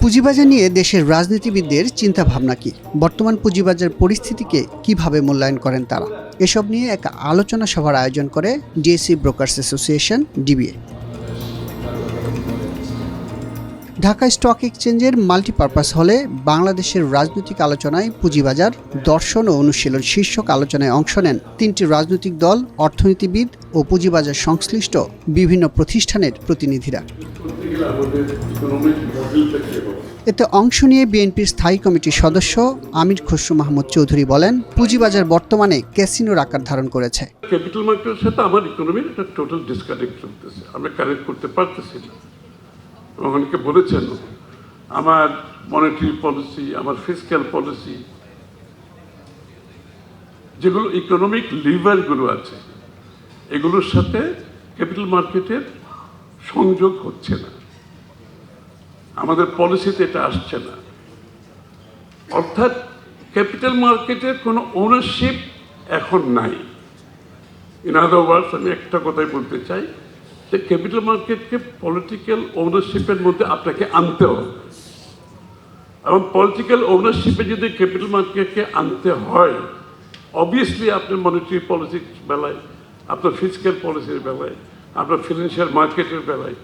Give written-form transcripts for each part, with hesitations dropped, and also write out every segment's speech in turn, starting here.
পুঁজিবাজার নিয়ে দেশের রাজনীতিবিদদের চিন্তাভাবনা কি, বর্তমান পুঁজিবাজার পরিস্থিতিকে কিভাবে মূল্যায়ন করেন তারা, এসব নিয়ে এক আলোচনা সভার আয়োজন করে DSC brokers association DBA. Dhaka stock এক্সচেঞ্জের মাল্টিপারপাস হলে বাংলাদেশের রাজনৈতিক আলোচনায় পুঁজিবাজার, দর্শন ও অনুশীলন শীর্ষক আলোচনায় অংশ নেন 3টি রাজনৈতিক দল, অর্থনীতিবিদ ও পুঁজিবাজার সংশ্লিষ্ট বিভিন্ন প্রতিষ্ঠানের প্রতিনিধিরা। এতে অংশ নিয়ে বিএনপির স্থায়ী কমিটির সদস্য আমির খসরু মাহমুদ চৌধুরী বলেন, পুঁজিবাজার বর্তমানে ক্যাসিনোর আকার ধারণ করেছে। ক্যাপিটাল মার্কেটের সাথে আমার ইকোনমির একটা টোটাল ডিসকানেক্ট চলতেছে, আমরা কানেক্ট করতে পারতেছি না। অনেকে বলেছেন আমার মনিটারি পলিসি, আমার ফিসক্যাল পলিসি, যেগুলো ইকোনমিক লিভারগুলো আছে, এগুলোর সাথে ক্যাপিটাল মার্কেটের সংযোগ হচ্ছে না, আমাদের পলিসিতে এটা আসছে না। অর্থাৎ ক্যাপিটাল মার্কেটের কোনো ওনারশিপ এখন নাই। ইন আদার ওয়ার্ডস, আমি একটা কথাই বলতে চাই যে ক্যাপিটাল মার্কেটকে পলিটিক্যাল ওনারশিপের মধ্যে আপনাকে আনতে হবে, এবং পলিটিক্যাল ওনারশিপে যদি ক্যাপিটাল মার্কেটকে আনতে হয়, অবভিয়াসলি আপনার মনিটারি পলিসির বেলায়, আপনার ফিসক্যাল পলিসির বেলায়, আপনার ফিনান্সিয়াল মার্কেটের বেলায়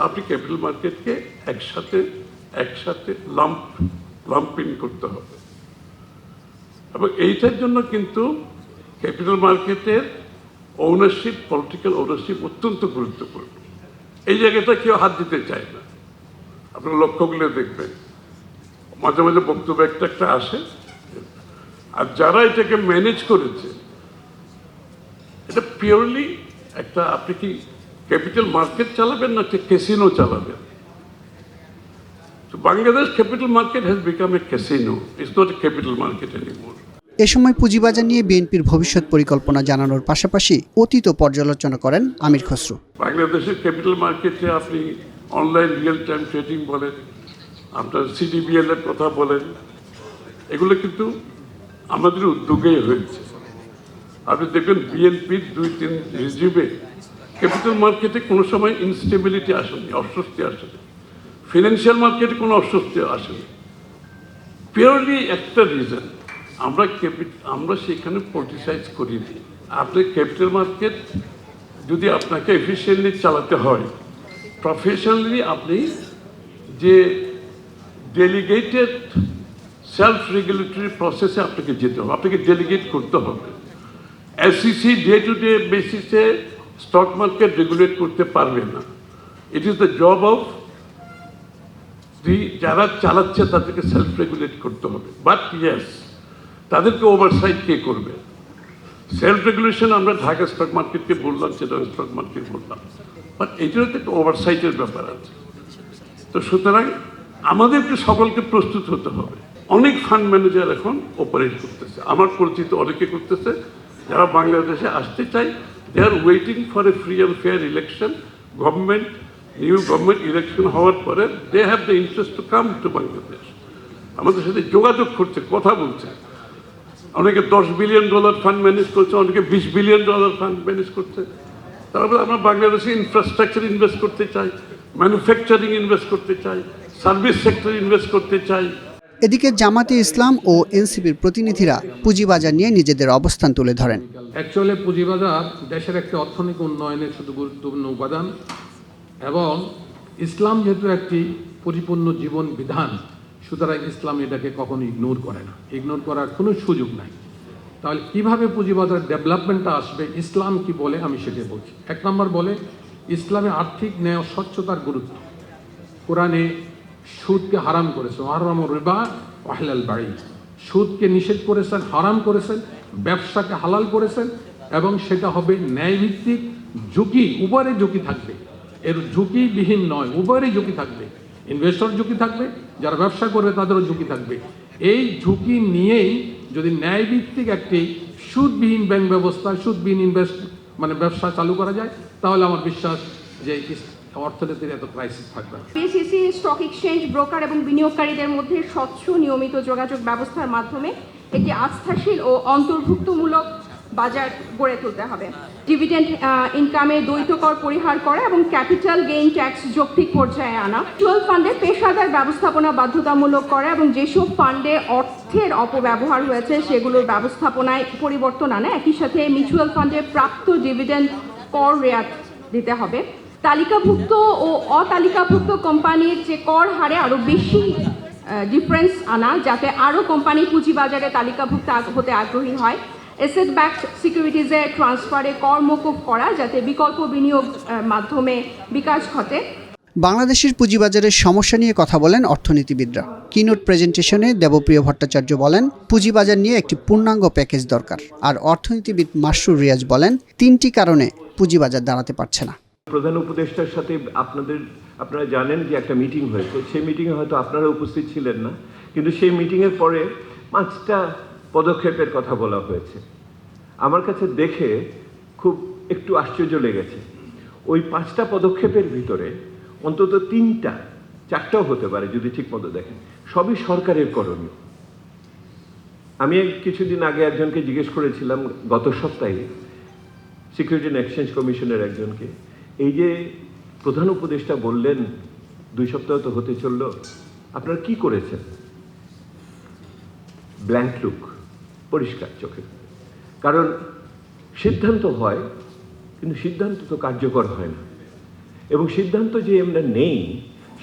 আপনি ক্যাপিটাল মার্কেটকে একসাথে লাম্পিং করতে হবে। এবং এইটার জন্য কিন্তু ক্যাপিটাল মার্কেটের ওনারশিপ, পলিটিক্যাল ওনারশিপ অত্যন্ত গুরুত্বপূর্ণ। এই জায়গাটা কেউ হাত দিতে চায় না। আপনার লক্ষ্যগুলো দেখবেন, মাঝে মাঝে বক্তব্য একটা আসে, আর যারা এটাকে ম্যানেজ করেছে, এটা পিওরলি একটা, আপনি কি ক্যাপিটাল মার্কেট চালাবেন না ক্যাসিনো চালাবেন? Bangladesh capital market has become a casino, it's not a capital market anymore. এ সময় পুঁজিবাজার নিয়ে বিএনপির ভবিষ্যৎ পরিকল্পনা জানানোর পাশাপাশি অতীত পর্যালোচনা করেন আমির খসরু। বাংলাদেশের ক্যাপিটাল মার্কেটে আপনি অনলাইন রিয়েল টাইম ট্রেডিং বলেন, আপনার সিডিবিএল এর কথা বলেন, এগুলো কিন্তু আমাদের উদ্যোগেই হয়েছে। আপনি দেখবেন বিএনপির 2-3 রিজিমে ক্যাপিটাল মার্কেটে কোনো সময় ইনস্টেবিলিটি আসেনি, অস্বস্তি আসেনি, ফিনান্সিয়াল মার্কেটে কোনো অস্বস্তি আসেনি। পিওরলি একটা রিজন, আমরা সেখানে পলিটিসাইজ করিনি। আপনি ক্যাপিটাল মার্কেট যদি আপনাকে এফিসিয়েন্টলি চালাতে হয়, প্রফেশনালি আপনি যে ডেলিগেটেড সেলফ রেগুলেটরি প্রসেসে আপনাকে যেতে হবে, আপনাকে ডেলিগেট করতে হবে। এসইসি ডে টু ডে বেসিসে স্টক মার্কেট রেগুলেট করতে পারবে না। It is the job of যারা চালাচ্ছে তাদেরকে সেলফ রেগুলেট করতে হবে। বাট ইয়েস, তাদেরকে ওভারসাইট কে করবে? সেলফ রেগুলেশন আমরা ঢাকা স্টক মার্কেটকে বললাম, সেটা স্টক মার্কেট বললাম, বাট এটারও তো একটা ওভারসাইটের ব্যাপার আছে। তো সুতরাং আমাদেরকে সকলকে প্রস্তুত হতে হবে। অনেক ফান্ড ম্যানেজার এখন অপারেট করতেছে, আমার পরিচিত অনেকে করতেছে, যারা বাংলাদেশে আসতে চায়। They are waiting for a free and fair election. New government election হওয়ার পরে they have the interest to come to Bangladesh. আমাদের সাথে যোগাযোগ করছে, কথা বলছে। অনেকে $10 বিলিয়ন ফান্ড ম্যানেজ করছে, অনেকে $20 বিলিয়ন ফান্ড ম্যানেজ করছে। তারপরে আমরা বাংলাদেশে ইনফ্রাস্ট্রাকচার ইনভেস্ট করতে চাই, ম্যানুফ্যাকচারিং ইনভেস্ট করতে চাই, সার্ভিস সেক্টরে ইনভেস্ট করতে চাই। এদিকে জামাতে ইসলাম ও এনসিপির প্রতিনিধিরা পুঁজিবাজার নিয়ে নিজেদের অবস্থান তুলে ধরেন। অ্যাকচুয়ালি পুঁজিবাজার দেশের একটি অর্থনৈতিক উন্নয়নের শুধু গুরুত্বপূর্ণ উপাদান, এবং ইসলাম যেহেতু একটি পরিপূর্ণ জীবন বিধান, সুতরাং ইসলাম এটাকে কখনো ইগনোর করে না, ইগনোর করার কোনো সুযোগ নাই। তাহলে কীভাবে পুঁজিবাজার ডেভেলপমেন্টটা আসবে, ইসলাম কি বলে আমি সেটাই বলছি। 1 নম্বর বলে ইসলামে আর্থিক ন্যায় ও স্বচ্ছতার গুরুত্ব। কোরআনে সুদকে হারাম করেছে, হারাম রিবা ওয়াহলাল বাই, সুদকে নিষেধ করেছেন, হারাম করেছেন, ব্যবসাকে হালাল করেছেন, এবং সেটা হবে ন্যায়ভিত্তিক, ঝুঁকি উভয়ের ঝুঁকি থাকবে, এর ঝুঁকিবিহীন নয়, উভয়েরই ঝুঁকি থাকবে। ইনভেস্টর ঝুঁকি থাকবে, যারা ব্যবসা করবে তাদেরও ঝুঁকি থাকবে। এই ঝুঁকি নিয়েই যদি ন্যায়ভিত্তিক একটি সুদবিহীন ব্যাংক ব্যবস্থা, সুদবিহীন ব্যবসা চালু করা যায়, তাহলে আমার বিশ্বাস যে অর্থনীতির এত ক্রাইসিস থাকবে। বিএসসি স্টক এক্সচেঞ্জ ব্রোকার এবং বিনিয়োগকারীদের মধ্যে স্বচ্ছ নিয়মিত যোগাযোগ ব্যবস্থার মাধ্যমে একটি আস্থাশীল ও অন্তর্ভুক্তমূলক বাজার গড়ে তুলতে হবে। ডিভিডেন্ড ইনকামে দ্বৈত কর পরিহার করা এবং ক্যাপিটাল গেইন ট্যাক্স যৌক্তিক পর্যায়ে আনা, মিউচুয়াল ফান্ডে পেশাদার ব্যবস্থাপনা বাধ্যতামূলক করা এবং যেসব ফান্ডে অর্থের অপব্যবহার হয়েছে সেগুলোর ব্যবস্থাপনায় পরিবর্তন আনা, একই সাথে মিউচুয়াল ফান্ডে প্রাপ্ত ডিভিডেন্ড কর রেয়াত দিতে হবে। তালিকাভুক্ত ও অতালিকাভুক্ত কোম্পানির যে কর হারে আরও বেশি ডিফারেন্স আনা, যাতে আরও কোম্পানি পুঁজিবাজারে তালিকাভুক্ত হতে আগ্রহী হয়। এসেট ব্যাকড সিকিউরিটিজে ট্রান্সফারে কর মকুব করা, যাতে বিকল্প বিনিয়োগ মাধ্যমে বিকাশ ঘটে। বাংলাদেশের পুঁজিবাজারের সমস্যা নিয়ে কথা বলেন অর্থনীতিবিদরা। কিনোট প্রেজেন্টেশনে দেবপ্রিয় ভট্টাচার্য বলেন, পুঁজিবাজার নিয়ে একটি পূর্ণাঙ্গ প্যাকেজ দরকার। আর অর্থনীতিবিদ মাসরুর রিয়াজ বলেন, 3টি কারণে পুঁজিবাজার দাঁড়াতে পারছে না। প্রধান উপদেষ্টার সাথে আপনারা জানেন যে একটা মিটিং হয়েছে, সেই মিটিংয়ে হয়তো আপনারা উপস্থিত ছিলেন না, কিন্তু সেই মিটিংয়ের পরে 5টা পদক্ষেপের কথা বলা হয়েছে। আমার কাছে দেখে খুব একটু আশ্চর্য লেগেছে। ওই 5টা পদক্ষেপের ভিতরে অন্তত 4টাও হতে পারে যদি ঠিক মতো দেখেন, সবই সরকারের করণীয়। আমি কিছুদিন আগে একজনকে জিজ্ঞেস করেছিলাম, গত সপ্তাহে সিকিউরিটি অ্যান্ড এক্সচেঞ্জ কমিশনের একজনকে, এই যে প্রধান উপদেষ্টা বললেন 2 সপ্তাহ তো হতে চলল, আপনারা কি করেছেন? ব্ল্যাঙ্ক লুক, পরিষ্কার চোখে। কারণ সিদ্ধান্ত হয়, কিন্তু সিদ্ধান্ত তো কার্যকর হয় না, এবং সিদ্ধান্ত যে আমরা নেই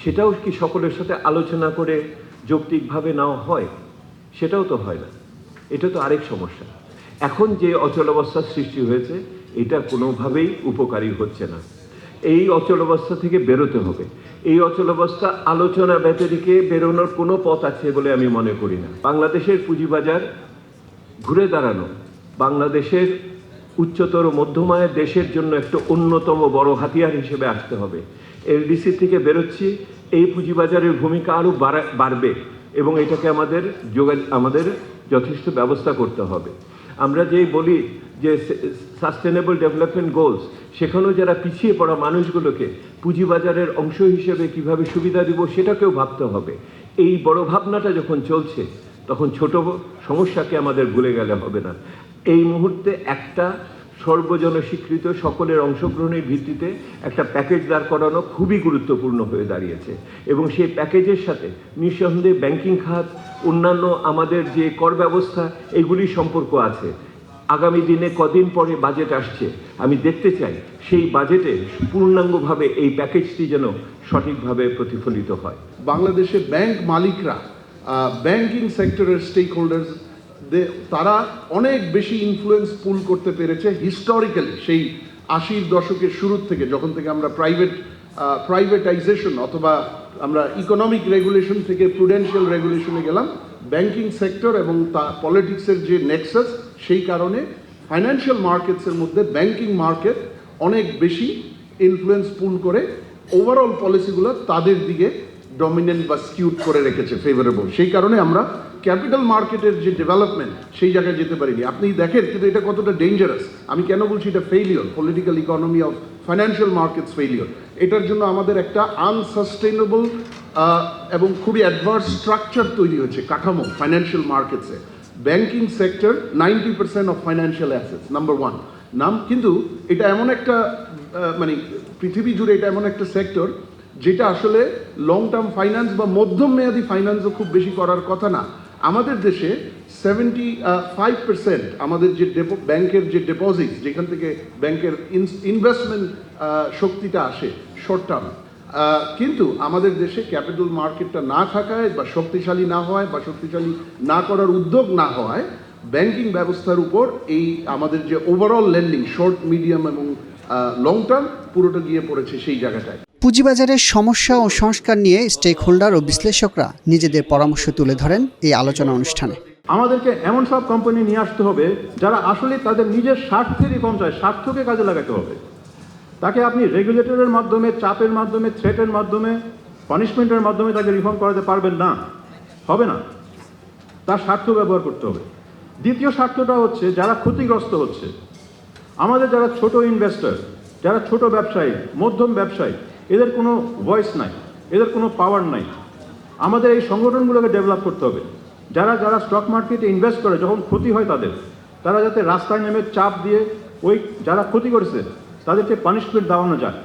সেটাও কি সকলের সাথে আলোচনা করে যৌক্তিকভাবে নেওয়া হয়? সেটাও তো হয় না। এটা তো আরেক সমস্যা। এখন যে অচলাবস্থার সৃষ্টি হয়েছে, এটা কোনোভাবেই উপকারী হচ্ছে না। এই অচলাবস্থা থেকে বেরোতে হবে। এই অচলাবস্থা আলোচনা ব্যতিরেকে বেরোনোর কোনো পথ আছে বলে আমি মনে করি না। বাংলাদেশের পুঁজিবাজার ঘুরে দাঁড়ানো বাংলাদেশের উচ্চতর মধ্যমায়ের দেশের জন্য একটা অন্যতম বড় হাতিয়ার হিসেবে আসতে হবে। এলডিসি থেকে বেরোচ্ছি, এই পুঁজিবাজারের ভূমিকা আরও বাড়বে এবং এটাকে আমাদের যথেষ্ট ব্যবস্থা করতে হবে। আমরা যেই বলি যে সাস্টেনেবল ডেভেলপমেন্ট গোলস, সেখানেও যারা পিছিয়ে পড়া মানুষগুলোকে পুঁজিবাজারের অংশ হিসেবে কিভাবে সুবিধা দিব সেটাকেও ভাবতে হবে। এই বড় ভাবনাটা যখন চলছে, তখন ছোট সমস্যাকে আমাদের ভুলে গেলে হবে না। এই মুহূর্তে একটা সর্বজন স্বীকৃত সকলের অংশগ্রহণের ভিত্তিতে একটা প্যাকেজ দাঁড় করানো খুবই গুরুত্বপূর্ণ হয়ে দাঁড়িয়েছে, এবং সেই প্যাকেজের সাথে নিঃসন্দেহে ব্যাংকিং খাত, অন্যান্য আমাদের যে কর ব্যবস্থা, এগুলি সম্পর্ক আছে। আগামী দিনে কদিন পরে বাজেট আসছে, আমি দেখতে চাই সেই বাজেটে পূর্ণাঙ্গভাবে এই প্যাকেজটি যেন সঠিকভাবে প্রতিফলিত হয়। বাংলাদেশের ব্যাংক মালিকরা, ব্যাংকিং সেক্টরের স্টেক হোল্ডার্স, তারা অনেক বেশি ইনফ্লুয়েন্স পুল করতে পেরেছে হিস্টোরিক্যালি। সেই 80-র দশকের শুরুর থেকে, যখন থেকে আমরা প্রাইভেটাইজেশন অথবা আমরা ইকোনমিক রেগুলেশন থেকে প্রুডেন্সিয়াল রেগুলেশনে গেলাম, ব্যাংকিং সেক্টর এবং পলিটিক্সের যে নেক্সাস, সেই কারণে ফাইন্যান্সিয়াল মার্কেটসের মধ্যে ব্যাংকিং মার্কেট অনেক বেশি ইনফ্লুয়েন্স পুল করে ওভারঅল পলিসিগুলো তাদের দিকে ডমিনেন্ট বা স্কিউড করে রেখেছে, ফেভারেবল। সেই কারণে আমরা ক্যাপিটাল মার্কেটের যে ডেভেলপমেন্ট, সেই জায়গায় যেতে পারিনি। আপনি দেখেন কিন্তু এটা কতটা ডেঞ্জারাস। আমি কেন বলছি এটা failure, political economy of financial markets failure. এটার জন্য আমাদের একটা আনসাস্টেইনেবল এবং খুবই অ্যাডভার্স স্ট্রাকচার তৈরি হয়েছে, কাঠামো ফাইন্যান্সিয়াল মার্কেটসে। Banking sector 90% of financial assets, number 1 নাম। কিন্তু এটা এমন একটা মানে পৃথিবী জুড়ে এটা এমন একটা সেক্টর যেটা আসলে লং টার্ম ফাইন্যান্স বা মধ্যম মেয়াদী ফাইন্যান্সও খুব বেশি করার কথা না। আমাদের দেশে 75% আমাদের যে ব্যাংকের যে ডিপোজিট, যেখান থেকে ব্যাংকের ইনভেস্টমেন্ট শক্তিটা আসে শর্ট টার্ম, কিন্তু আমাদের দেশে ক্যাপিটাল মার্কেটটা না থাকায় বা শক্তিশালী না হওয়ায় বা শক্তিশালী না করার উদ্যোগ না হওয়ায় ব্যাংকিং ব্যবস্থার উপর এই আমাদের যে ওভারঅল লেন্ডিং শর্ট, মিডিয়াম এবং লং টার্ম পুরোটা গিয়ে পড়েছে সেই জায়গাটায়। পুঁজিবাজারের সমস্যা ও সংস্কার নিয়ে স্টেক হোল্ডার ও বিশ্লেষকরা নিজেদের পরামর্শ তুলে ধরেন এই আলোচনা অনুষ্ঠানে। আমাদেরকে এমন সব কোম্পানি নিয়ে আসতে হবে যারা আসলে তাদের নিজের স্বার্থেরই কম চায়, স্বার্থকে কাজে লাগাতে হবে। তাকে আপনি রেগুলেটরের মাধ্যমে, চাপের মাধ্যমে, থ্রেটের মাধ্যমে, পানিশমেন্টের মাধ্যমে তাকে রিফর্ম করাতে পারবেন না, হবে না। তার স্বার্থ ব্যবহার করতে হবে। দ্বিতীয় স্বার্থটা হচ্ছে যারা ক্ষতিগ্রস্ত হচ্ছে, আমাদের যারা ছোট ইনভেস্টর, যারা ছোট ব্যবসায়ী, মধ্যম ব্যবসায়ী, এদের কোনো ভয়েস নাই, এদের কোনো পাওয়ার নাই। আমাদের এই সংগঠনগুলোকে ডেভেলপ করতে হবে। যারা স্টক মার্কেটে ইনভেস্ট করে, যখন ক্ষতি হয় তারা যাতে রাস্তায় নেমে চাপ দিয়ে ওই যারা ক্ষতি করেছে তাদেরকে পানিশমেন্ট দেওয়ানো যায়।